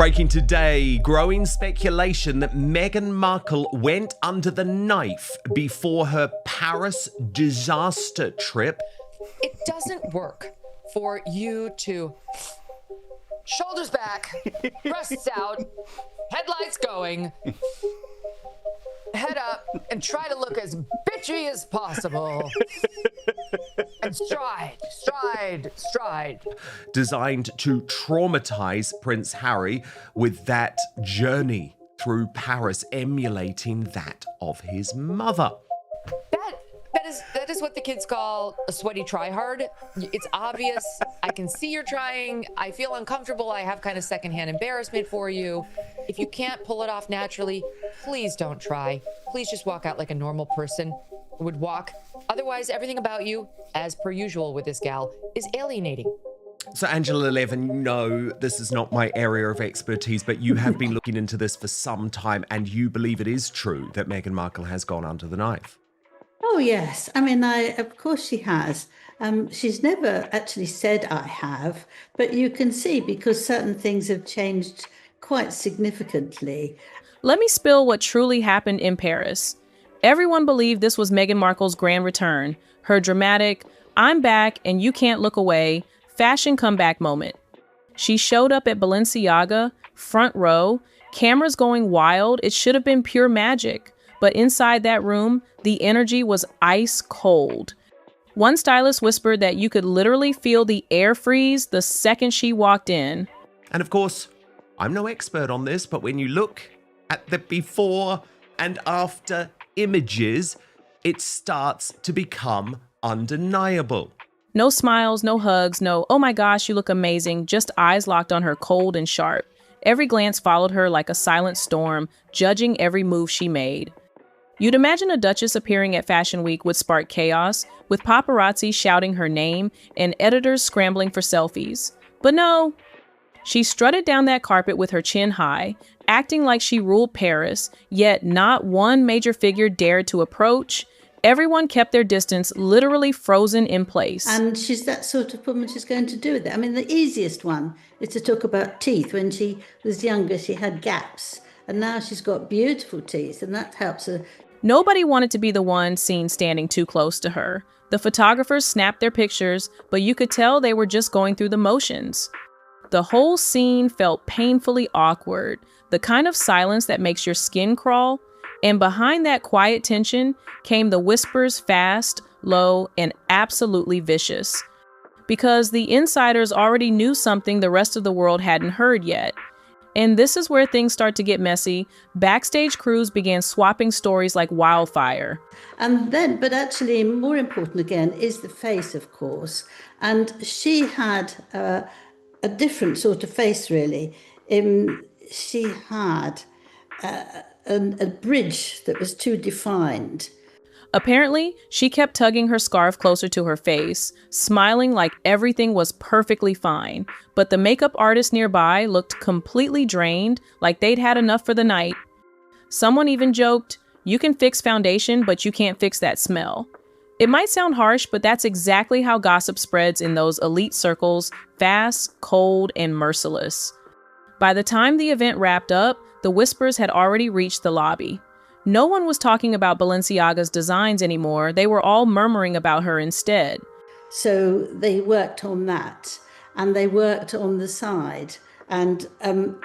Breaking today, growing speculation that Meghan Markle went under the knife before her Paris disaster trip. It doesn't work for you to shoulders back, breasts out, headlights going, head up, and try to look as bitchy as possible. And stride. Designed to traumatize Prince Harry with that journey through Paris emulating that of his mother. That is what the kids call a sweaty try hard. It's obvious. I can see you're trying. I feel uncomfortable. I have kind of secondhand embarrassment for you. If you can't pull it off naturally, please don't try. Please just walk out like a normal person would walk. Otherwise, everything about you, as per usual with this gal, is alienating. So Angela Levin, no, this is not my area of expertise, but you have been looking into this for some time and you believe it is true that Meghan Markle has gone under the knife. Oh, yes. I mean, of course she has. She's never actually said I have, but you can see because certain things have changed quite significantly. Let me spill what truly happened in Paris. Everyone believed this was Meghan Markle's grand return, her dramatic, I'm back and you can't look away, fashion comeback moment. She showed up at Balenciaga, front row, cameras going wild. It should have been pure magic. But inside that room, the energy was ice cold. One stylist whispered that you could literally feel the air freeze the second she walked in. And of course, I'm no expert on this, but when you look at the before and after images, it starts to become undeniable. No smiles, no hugs, no, oh my gosh, you look amazing, just eyes locked on her cold and sharp. Every glance followed her like a silent storm, judging every move she made. You'd imagine a duchess appearing at Fashion Week would spark chaos, with paparazzi shouting her name and editors scrambling for selfies. But no, she strutted down that carpet with her chin high, acting like she ruled Paris, yet not one major figure dared to approach. Everyone kept their distance, literally frozen in place. And she's that sort of woman. She's going to do it. I mean, the easiest one is to talk about teeth. When she was younger, she had gaps, and now she's got beautiful teeth, and that helps her. Nobody wanted to be the one seen standing too close to her. The photographers snapped their pictures, but you could tell they were just going through the motions. The whole scene felt painfully awkward, the kind of silence that makes your skin crawl. And behind that quiet tension came the whispers, fast, low, and absolutely vicious. Because the insiders already knew something the rest of the world hadn't heard yet. And this is where things start to get messy. Backstage crews began swapping stories like wildfire. And then, but actually more important again is the face, of course. And she had a different sort of face, really. She had a bridge that was too defined. Apparently, she kept tugging her scarf closer to her face, smiling like everything was perfectly fine. But the makeup artist nearby looked completely drained, like they'd had enough for the night. Someone even joked, "You can fix foundation, but you can't fix that smell." It might sound harsh, but that's exactly how gossip spreads in those elite circles, fast, cold, and merciless. By the time the event wrapped up, the whispers had already reached the lobby. No one was talking about Balenciaga's designs anymore. They were all murmuring about her instead. So they worked on that, and they worked on the side, and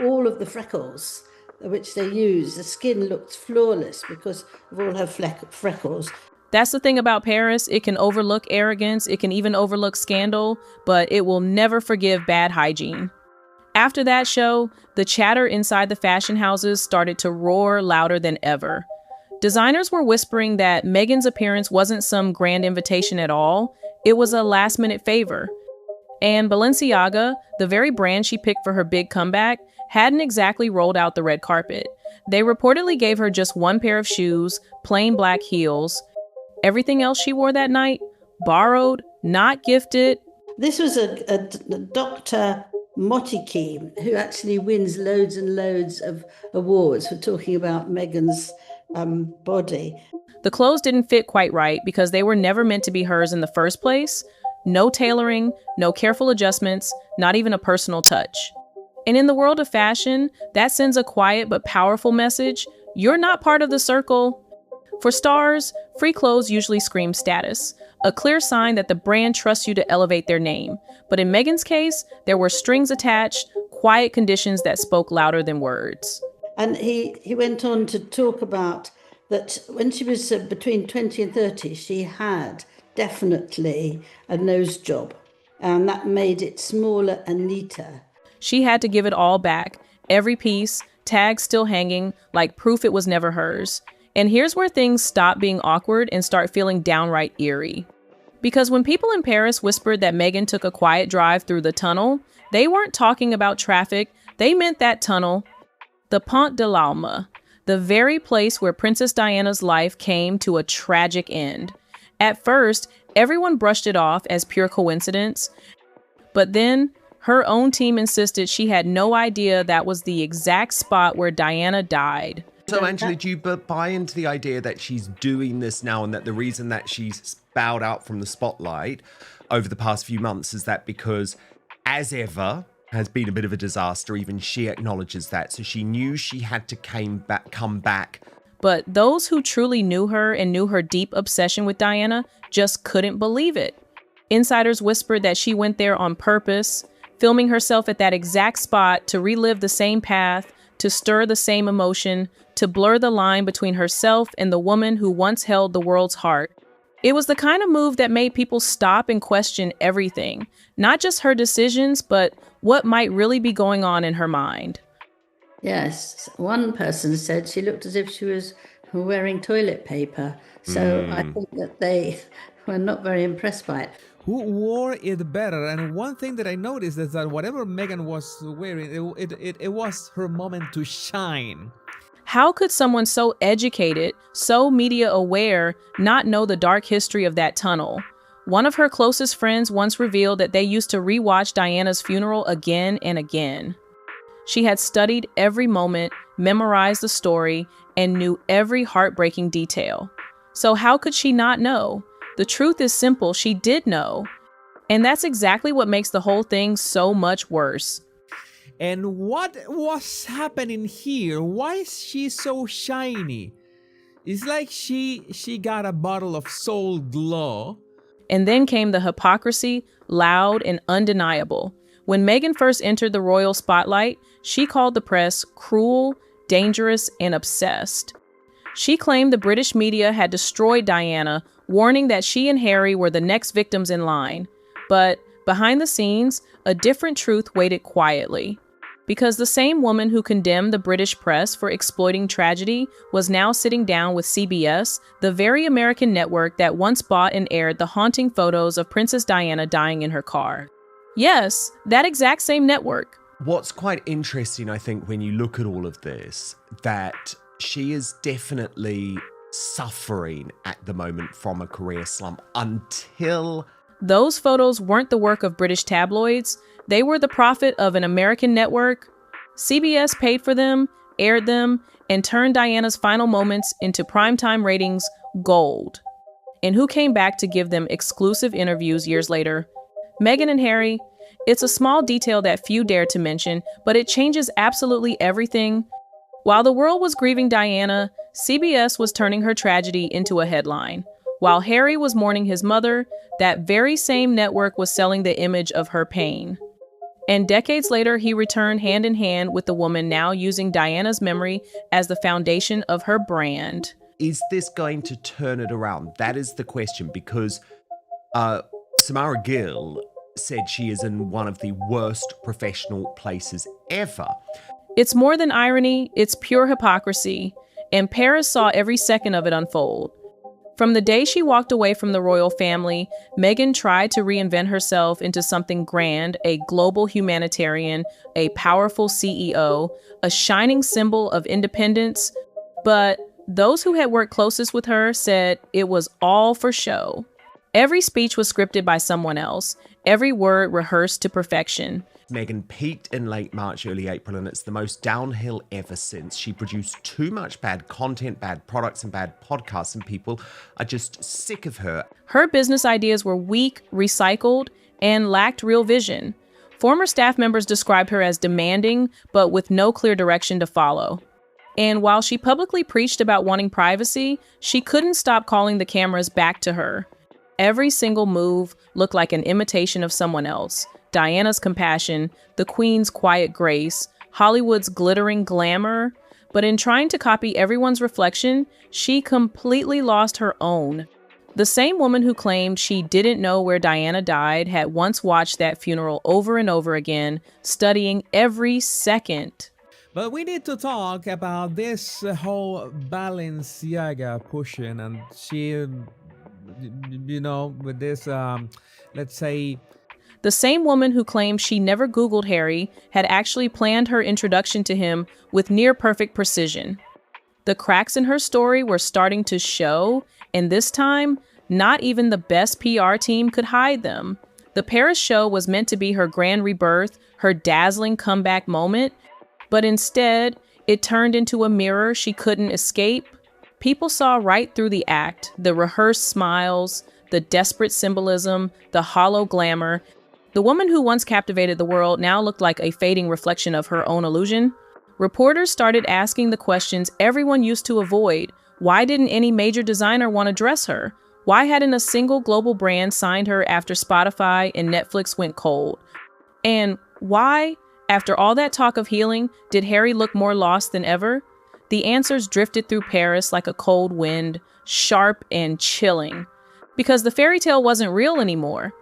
all of the freckles which they used, the skin looked flawless because of all her freckles. That's the thing about Paris. It can overlook arrogance. It can even overlook scandal, but it will never forgive bad hygiene. After that show, the chatter inside the fashion houses started to roar louder than ever. Designers were whispering that Meghan's appearance wasn't some grand invitation at all. It was a last-minute favor. And Balenciaga, the very brand she picked for her big comeback, hadn't exactly rolled out the red carpet. They reportedly gave her just one pair of shoes, plain black heels. Everything else she wore that night, borrowed, not gifted. This was a Dr. Motiki, who actually wins loads and loads of awards for talking about Meghan's body. The clothes didn't fit quite right because they were never meant to be hers in the first place. No tailoring, no careful adjustments, not even a personal touch. And in the world of fashion, that sends a quiet but powerful message. You're not part of the circle. For stars, free clothes usually scream status, a clear sign that the brand trusts you to elevate their name. But in Meghan's case, there were strings attached, quiet conditions that spoke louder than words. And he went on to talk about that when she was between 20 and 30, she had definitely a nose job, and that made it smaller and neater. She had to give it all back, every piece, tags still hanging, like proof it was never hers. And here's where things stop being awkward and start feeling downright eerie. Because when people in Paris whispered that Meghan took a quiet drive through the tunnel, they weren't talking about traffic, they meant that tunnel, the Pont de l'Alma, the very place where Princess Diana's life came to a tragic end. At first, everyone brushed it off as pure coincidence, but then her own team insisted she had no idea that was the exact spot where Diana died. So, Angela, do you buy into the idea that she's doing this now and that the reason that she's bowed out from the spotlight over the past few months is that because, as ever, has been a bit of a disaster, even she acknowledges that. So she knew she had to come back. But those who truly knew her and knew her deep obsession with Diana just couldn't believe it. Insiders whispered that she went there on purpose, filming herself at that exact spot to relive the same path, to stir the same emotion, to blur the line between herself and the woman who once held the world's heart. It was the kind of move that made people stop and question everything, not just her decisions, but what might really be going on in her mind. Yes, one person said she looked as if she was wearing toilet paper. So I think that they were not very impressed by it. Who wore it better? And one thing that I noticed is that whatever Meghan was wearing, it was her moment to shine. How could someone so educated, so media aware, not know the dark history of that tunnel? One of her closest friends once revealed that they used to rewatch Diana's funeral again and again. She had studied every moment, memorized the story, and knew every heartbreaking detail. So how could she not know? The truth is simple, she did know. And that's exactly what makes the whole thing so much worse. And what was happening here? Why is she so shiny? It's like she got a bottle of Soul Glow. And then came the hypocrisy, loud and undeniable. When Meghan first entered the royal spotlight, she called the press cruel, dangerous, and obsessed. She claimed the British media had destroyed Diana, warning that she and Harry were the next victims in line. But behind the scenes, a different truth waited quietly. Because the same woman who condemned the British press for exploiting tragedy was now sitting down with CBS, the very American network that once bought and aired the haunting photos of Princess Diana dying in her car. Yes, that exact same network. What's quite interesting, I think, when you look at all of this, that she is definitely suffering at the moment from a career slump until... Those photos weren't the work of British tabloids. They were the profit of an American network. CBS paid for them, aired them, and turned Diana's final moments into primetime ratings gold. And who came back to give them exclusive interviews years later? Meghan and Harry. It's a small detail that few dare to mention, but it changes absolutely everything. While the world was grieving Diana, CBS was turning her tragedy into a headline. While Harry was mourning his mother, that very same network was selling the image of her pain. And decades later, he returned hand in hand with the woman now using Diana's memory as the foundation of her brand. Is this going to turn it around? That is the question, because Samara Gill said she is in one of the worst professional places ever. It's more than irony, it's pure hypocrisy. And Paris saw every second of it unfold. From the day she walked away from the royal family, Meghan tried to reinvent herself into something grand, a global humanitarian, a powerful CEO, a shining symbol of independence. But those who had worked closest with her said it was all for show. Every speech was scripted by someone else, every word rehearsed to perfection. Meghan peaked in late March, early April, and it's the most downhill ever since. She produced too much bad content, bad products, and bad podcasts, and people are just sick of her. Her business ideas were weak, recycled, and lacked real vision. Former staff members described her as demanding, but with no clear direction to follow. And while she publicly preached about wanting privacy, she couldn't stop calling the cameras back to her. Every single move looked like an imitation of someone else. Diana's compassion, the Queen's quiet grace, Hollywood's glittering glamour. But in trying to copy everyone's reflection, she completely lost her own. The same woman who claimed she didn't know where Diana died had once watched that funeral over and over again, studying every second. But we need to talk about this whole Balenciaga pushing, and she, with this, let's say. The same woman who claimed she never Googled Harry had actually planned her introduction to him with near-perfect precision. The cracks in her story were starting to show, and this time, not even the best PR team could hide them. The Paris show was meant to be her grand rebirth, her dazzling comeback moment, but instead, it turned into a mirror she couldn't escape. People saw right through the act, the rehearsed smiles, the desperate symbolism, the hollow glamour. The woman who once captivated the world now looked like a fading reflection of her own illusion. Reporters started asking the questions everyone used to avoid. Why didn't any major designer want to dress her? Why hadn't a single global brand signed her after Spotify and Netflix went cold? And why, after all that talk of healing, did Harry look more lost than ever? The answers drifted through Paris like a cold wind, sharp and chilling. Because the fairy tale wasn't real anymore.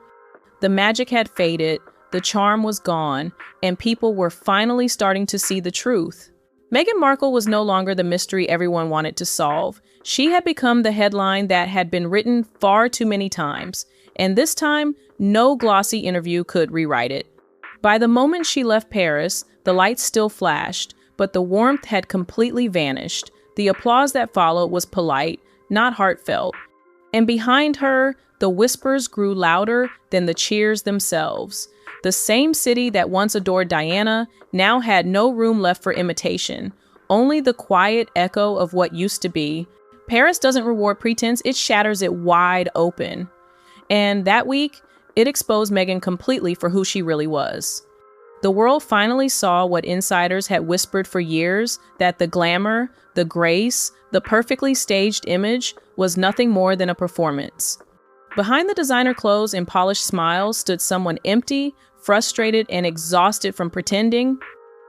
The magic had faded, the charm was gone, and people were finally starting to see the truth. Meghan Markle was no longer the mystery everyone wanted to solve. She had become the headline that had been written far too many times, and this time, no glossy interview could rewrite it. By the moment she left Paris, the lights still flashed, but the warmth had completely vanished. The applause that followed was polite, not heartfelt. And behind her, the whispers grew louder than the cheers themselves. The same city that once adored Diana now had no room left for imitation, only the quiet echo of what used to be. Paris doesn't reward pretense, it shatters it wide open. And that week, it exposed Meghan completely for who she really was. The world finally saw what insiders had whispered for years, that the glamour, the grace, the perfectly staged image was nothing more than a performance. Behind the designer clothes and polished smiles stood someone empty, frustrated, and exhausted from pretending.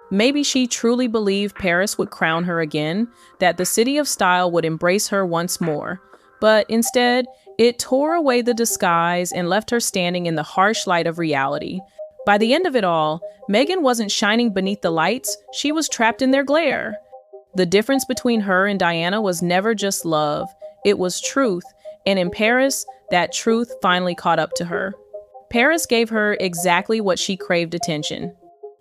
Maybe she truly believed Paris would crown her again, that the city of style would embrace her once more. But instead, it tore away the disguise and left her standing in the harsh light of reality. By the end of it all, Meghan wasn't shining beneath the lights, she was trapped in their glare. The difference between her and Diana was never just love, it was truth, and in Paris, that truth finally caught up to her. Paris gave her exactly what she craved: attention.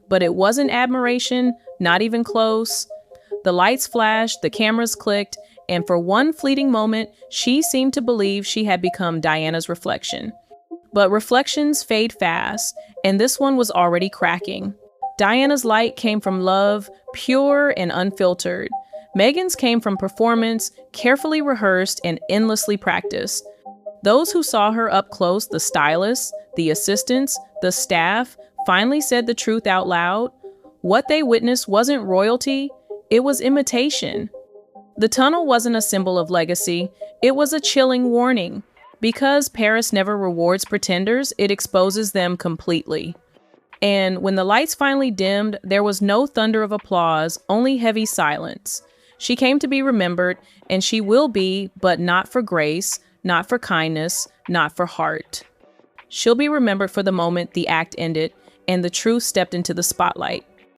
But it wasn't admiration, not even close. The lights flashed, the cameras clicked, and for one fleeting moment, she seemed to believe she had become Diana's reflection. But reflections fade fast, and this one was already cracking. Diana's light came from love, pure and unfiltered. Meghan's came from performance, carefully rehearsed and endlessly practiced. Those who saw her up close, the stylists, the assistants, the staff, finally said the truth out loud. What they witnessed wasn't royalty, it was imitation. The tunnel wasn't a symbol of legacy, it was a chilling warning. Because Paris never rewards pretenders, it exposes them completely. And when the lights finally dimmed, there was no thunder of applause, only heavy silence. She came to be remembered, and she will be, but not for grace, not for kindness, not for heart. She'll be remembered for the moment the act ended and the truth stepped into the spotlight.